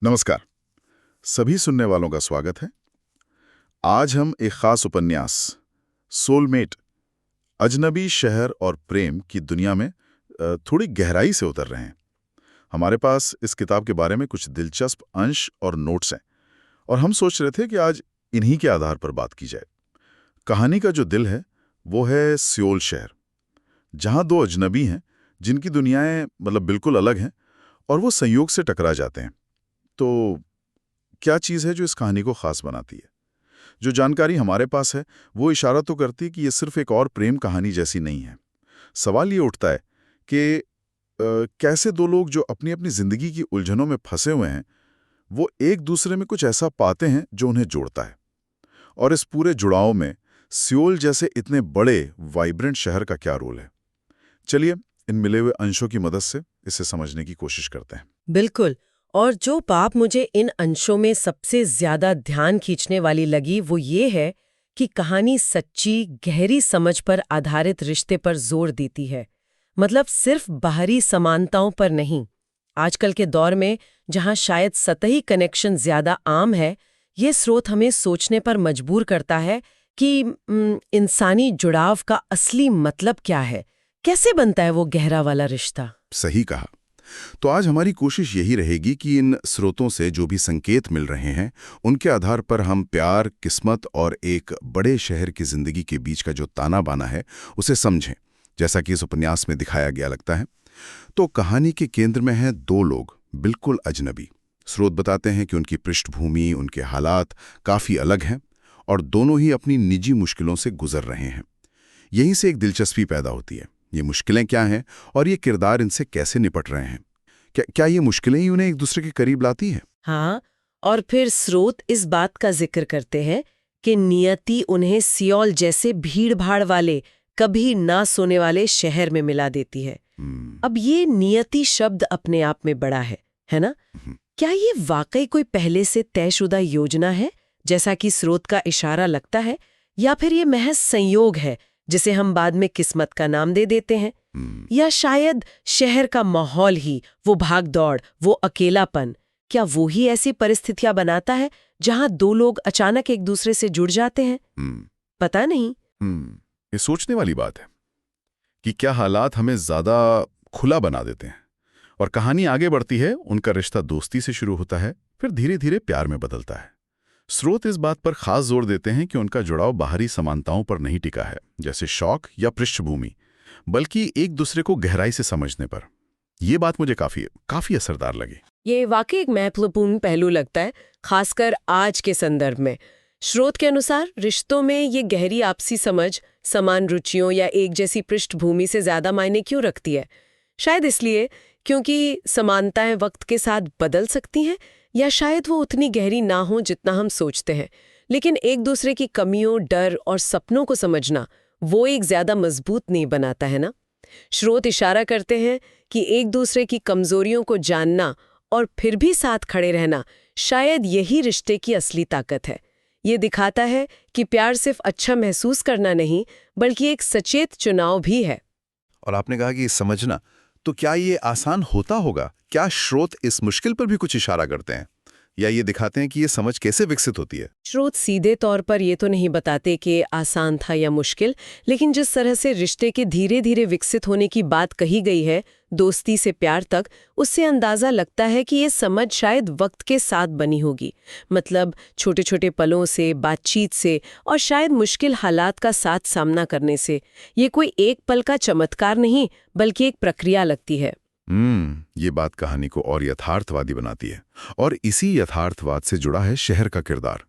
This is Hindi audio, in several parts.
नमस्कार। सभी सुनने वालों का स्वागत है। आज हम एक खास उपन्यास सोलमेट अजनबी शहर और प्रेम की दुनिया में थोड़ी गहराई से उतर रहे हैं। हमारे पास इस किताब के बारे में कुछ दिलचस्प अंश और नोट्स हैं और हम सोच रहे थे कि आज इन्हीं के आधार पर बात की जाए। कहानी का जो दिल है वो है सियोल शहर, जहां दो अजनबी हैं जिनकी दुनियाएं बिल्कुल अलग हैं और वो संयोग से टकरा जाते हैं। तो क्या चीज़ है जो इस कहानी को खास बनाती है? जो जानकारी हमारे पास है वो इशारा तो करती है कि ये सिर्फ एक और प्रेम कहानी जैसी नहीं है। सवाल ये उठता है कि कैसे दो लोग जो अपनी अपनी जिंदगी की उलझनों में फंसे हुए हैं वो एक दूसरे में कुछ ऐसा पाते हैं जो उन्हें जोड़ता है। और इस पूरे जुड़ाव में सियोल जैसे इतने बड़े वाइब्रेंट शहर का क्या रोल है? चलिए इन मिले हुए अंशों की मदद से इसे समझने की कोशिश करते हैं। बिल्कुल। और जो बात मुझे इन अंशों में सबसे ज्यादा ध्यान खींचने वाली लगी वो ये है कि कहानी सच्ची गहरी समझ पर आधारित रिश्ते पर जोर देती है। मतलब सिर्फ बाहरी समानताओं पर नहीं। आजकल के दौर में जहां शायद सतही कनेक्शन ज्यादा आम है, ये स्रोत हमें सोचने पर मजबूर करता है कि इंसानी जुड़ाव का असली मतलब क्या है, कैसे बनता है वो गहरा वाला रिश्ता। सही कहा। तो आज हमारी कोशिश यही रहेगी कि इन स्रोतों से जो भी संकेत मिल रहे हैं उनके आधार पर हम प्यार, किस्मत और एक बड़े शहर की जिंदगी के बीच का जो ताना बाना है उसे समझें, जैसा कि इस उपन्यास में दिखाया गया लगता है। तो कहानी के केंद्र में हैं दो लोग, बिल्कुल अजनबी। स्रोत बताते हैं कि उनकी पृष्ठभूमि, उनके हालात काफ़ी अलग हैं और दोनों ही अपनी निजी मुश्किलों से गुजर रहे हैं। यहीं से एक दिलचस्पी पैदा होती है। ये मुश्किलें क्या हैं और ये किरदार इनसे कैसे निपट रहे हैं? क्या ये मुश्किलें ही उन्हें एक दूसरे के करीब लाती हैं? हाँ, और फिर स्रोत इस बात का जिक्र करते हैं कि नियति उन्हें सियोल जैसे भीड़-भाड़ वाले, कभी ना सोने वाले शहर में मिला देती है। अब ये नियति शब्द अपने आप में बड़ा है ना? क्या ये वाकई कोई पहले से तयशुदा योजना है, जैसा कि स्रोत का इशारा लगता है, या फिर ये महज संयोग है जिसे हम बाद में किस्मत का नाम दे देते हैं? या शायद शहर का माहौल ही, वो भाग-दौड़, वो अकेलापन, क्या वो ही ऐसी परिस्थितियां बनाता है जहां दो लोग अचानक एक दूसरे से जुड़ जाते हैं? पता नहीं। ये सोचने वाली बात है कि क्या हालात हमें ज्यादा खुला बना देते हैं। और कहानी आगे बढ़ती है, उनका रिश्ता दोस्ती से शुरू होता है, फिर धीरे धीरे प्यार में बदलता है। स्रोत इस बात पर खास जोर देते हैं कि उनका जुड़ाव बाहरी समानताओं पर नहीं टिका है, जैसे शौक या पृष्ठभूमि, बल्कि एक दूसरे को गहराई से समझने पर। यह बात मुझे काफी असरदार लगी। ये वाकई एक महत्वपूर्ण पहलू लगता है, खासकर आज के संदर्भ में। स्रोत के अनुसार रिश्तों में ये गहरी आपसी समझ समान रुचियों या एक जैसी पृष्ठभूमि से ज्यादा मायने क्यों रखती है? शायद इसलिए क्योंकि समानताएं वक्त के साथ बदल सकती हैं, या शायद वो उतनी गहरी ना हो जितना हम सोचते हैं। लेकिन एक दूसरे की कमियों, डर और सपनों को समझना वो एक ज्यादा मजबूत नींव बनाता है ना। स्रोत इशारा करते हैं कि एक दूसरे की कमजोरियों को जानना और फिर भी साथ खड़े रहना, शायद यही रिश्ते की असली ताकत है। ये दिखाता है कि प्यार सिर्फ अच्छा महसूस करना नहीं, बल्कि एक सचेत चुनाव भी है। और आपने कहा कि समझना, तो क्या ये आसान होता होगा? क्या स्रोत इस मुश्किल पर भी कुछ इशारा करते हैं या ये दिखाते हैं कि ये समझ कैसे विकसित होती है? स्रोत सीधे तौर पर ये तो नहीं बताते कि आसान था या मुश्किल, लेकिन जिस तरह से रिश्ते के धीरे धीरे विकसित होने की बात कही गई है, दोस्ती से प्यार तक, उससे अंदाजा लगता है कि ये समझ शायद वक्त के साथ बनी होगी। मतलब छोटे छोटे पलों से, बातचीत से और शायद मुश्किल हालात का साथ सामना करने से। ये कोई एक पल का चमत्कार नहीं, बल्कि एक प्रक्रिया लगती है। ये बात कहानी को और यथार्थवादी बनाती है। और इसी यथार्थवाद से जुड़ा है शहर का किरदार।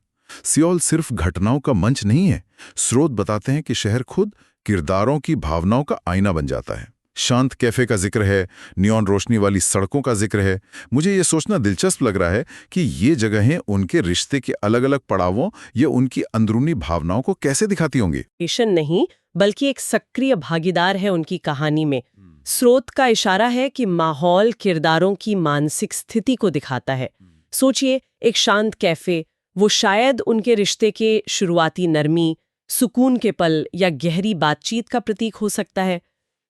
सियोल सिर्फ घटनाओं का मंच नहीं है। स्रोत बताते हैं कि शहर खुद किरदारों की भावनाओं का आईना बन जाता है। शांत कैफे का जिक्र है, नियॉन रोशनी वाली सड़कों का जिक्र है। मुझे ये सोचना दिलचस्प लग रहा है कि ये जगहें उनके रिश्ते के अलग अलग पड़ावों या उनकी अंदरूनी भावनाओं को कैसे दिखाती होंगी। पेशन नहीं, बल्कि एक सक्रिय भागीदार है उनकी कहानी में। स्रोत का इशारा है कि माहौल किरदारों की मानसिक स्थिति को दिखाता है। सोचिए, एक शांत कैफे, वो शायद उनके रिश्ते के शुरुआती नरमी, सुकून के पल या गहरी बातचीत का प्रतीक हो सकता है।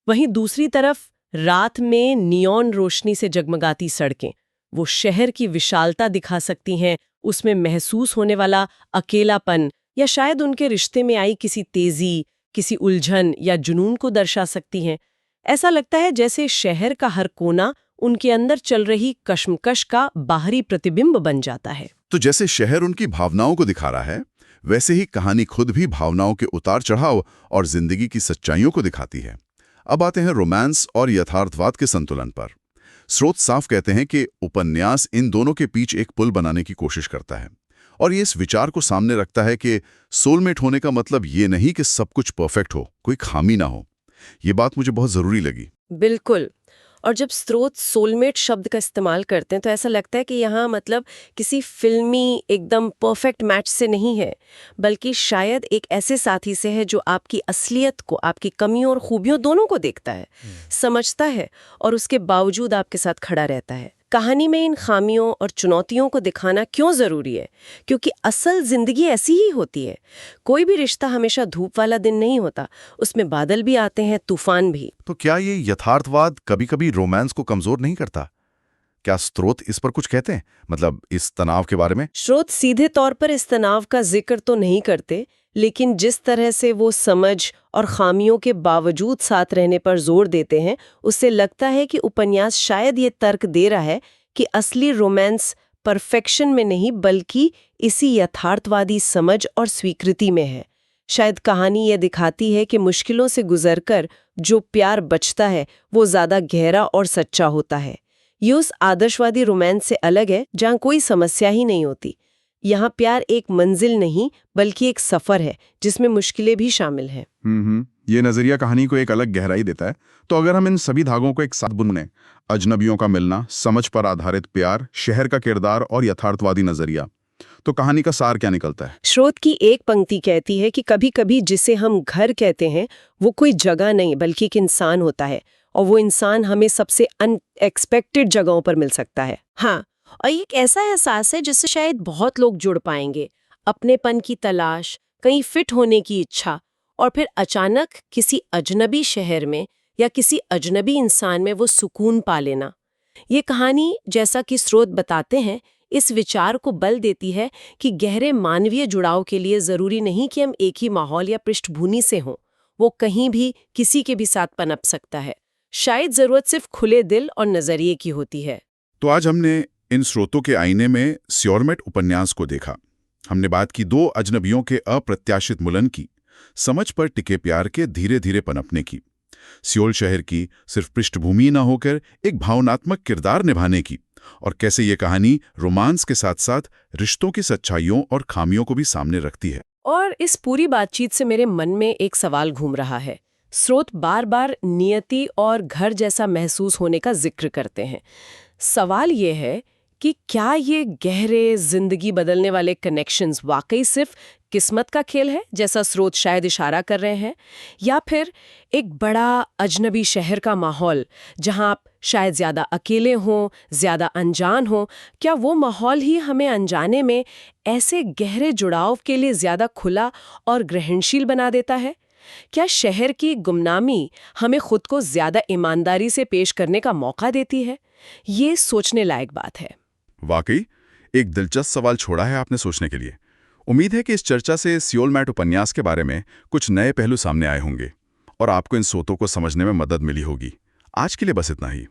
वहीं दूसरी तरफ रात में नियॉन रोशनी से जगमगाती सड़कें, वो शहर की विशालता दिखा सकती हैं, उसमें महसूस होने वाला अकेलापन, या शायद उनके रिश्ते में आई किसी तेजी, किसी उलझन या जुनून को दर्शा सकती हैं। ऐसा लगता है जैसे शहर का हर कोना उनके अंदर चल रही कश्मकश का बाहरी प्रतिबिंब बन जाता है। तो जैसे शहर उनकी भावनाओं को दिखा रहा है, वैसे ही कहानी खुद भी भावनाओं के उतार चढ़ाव और जिंदगी की सच्चाइयों को दिखाती है। अब आते हैं रोमांस और यथार्थवाद के संतुलन पर। स्रोत साफ कहते हैं कि उपन्यास इन दोनों के बीच एक पुल बनाने की कोशिश करता है, और ये इस विचार को सामने रखता है कि सोलमेट होने का मतलब ये नहीं कि सब कुछ परफेक्ट हो, कोई खामी ना हो। ये बात मुझे बहुत जरूरी लगी। बिल्कुल। और जब स्रोत सोलमेट शब्द का इस्तेमाल करते हैं तो ऐसा लगता है कि यहाँ मतलब किसी फिल्मी एकदम परफेक्ट मैच से नहीं है, बल्कि शायद एक ऐसे साथी से है जो आपकी असलियत को, आपकी कमियों और खूबियों दोनों को देखता है, समझता है और उसके बावजूद आपके साथ खड़ा रहता है। कहानी में इन खामियों और चुनौतियों को दिखाना क्यों जरूरी है? क्योंकि असल जिंदगी ऐसी ही होती है। कोई भी रिश्ता हमेशा धूप वाला दिन नहीं होता, उसमें बादल भी आते हैं, तूफान भी। तो क्या ये यथार्थवाद कभी-कभी रोमांस को कमजोर नहीं करता? क्या स्रोत इस पर कुछ कहते हैं, मतलब इस तनाव के बारे में? स्रोत सीधे तौर पर इस तनाव का जिक्र तो नहीं करते, लेकिन जिस तरह से वो समझ और खामियों के बावजूद साथ रहने पर जोर देते हैं, उससे लगता है कि उपन्यास शायद ये तर्क दे रहा है कि असली रोमांस परफेक्शन में नहीं बल्कि इसी यथार्थवादी समझ और स्वीकृति में है। शायद कहानी ये दिखाती है कि मुश्किलों से गुजरकर जो प्यार बचता है वो ज्यादा गहरा और सच्चा होता है। ये उस आदर्शवादी रोमांस से अलग है जहाँ कोई समस्या ही नहीं होती। यहाँ प्यार एक मंजिल नहीं बल्कि एक सफर है जिसमें मुश्किलें भी शामिल हैं। ये नजरिया कहानी को एक अलग गहराई देता है। तो अगर हम इन सभी धागों को एक साथ बुने, अजनबियों का मिलना, समझ पर आधारित प्यार, शहर का किरदार और यथार्थवादी नजरिया, तो कहानी का सार क्या निकलता है? स्रोत की एक पंक्ति कहती है कि कभी-कभी जिसे हम घर कहते हैं वो कोई जगह नहीं बल्कि एक इंसान होता है, और वो इंसान हमें सबसे अनएक्सपेक्टेड जगहों पर मिल सकता है। हाँ, और एक ऐसा एहसास है जिससे शायद बहुत लोग जुड़ पाएंगे। अपनेपन की तलाश, कहीं फिट होने की इच्छा, और फिर अचानक किसी अजनबी शहर में या किसी अजनबी इंसान में वो सुकून पा लेना। ये कहानी, जैसा कि स्रोत बताते हैं, इस विचार को बल देती है कि गहरे मानवीय जुड़ाव के लिए जरूरी नहीं कि हम एक ही माहौल या पृष्ठभूमि से हों। वो कहीं भी किसी के भी साथ पनप सकता है। शायद जरूरत सिर्फ खुले दिल और नजरिए की होती है। तो आज हमने इन स्रोतों के आईने में सोलमेट उपन्यास को देखा। हमने बात की दो अजनबियों के अप्रत्याशित मिलन की, समझ पर टिके प्यार के धीरे धीरे पनपने की, सियोल शहर की सिर्फ पृष्ठभूमि न होकर एक भावनात्मक किरदार निभाने की, और कैसे ये कहानी रोमांस के साथ साथ रिश्तों की सच्चाइयों और खामियों को भी सामने रखती है। और इस पूरी बातचीत से मेरे मन में एक सवाल घूम रहा है। स्रोत बार बार नियति और घर जैसा महसूस होने का जिक्र करते हैं। सवाल ये है कि क्या ये गहरे, जिंदगी बदलने वाले कनेक्शंस वाकई सिर्फ किस्मत का खेल है, जैसा स्रोत शायद इशारा कर रहे हैं, या फिर एक बड़ा अजनबी शहर का माहौल जहां आप शायद ज्यादा अकेले हों, ज्यादा अनजान हों, क्या वो माहौल ही हमें अनजाने में ऐसे गहरे जुड़ाव के लिए ज्यादा खुला और ग्रहणशील बना देता है? क्या शहर की गुमनामी हमें खुद को ज्यादा ईमानदारी से पेश करने का मौका देती है? ये सोचने लायक बात है। वाकई एक दिलचस्प सवाल छोड़ा है आपने सोचने के लिए। उम्मीद है कि इस चर्चा से सोलमेट उपन्यास के बारे में कुछ नए पहलू सामने आए होंगे और आपको इन स्रोतों को समझने में मदद मिली होगी। आज के लिए बस इतना ही।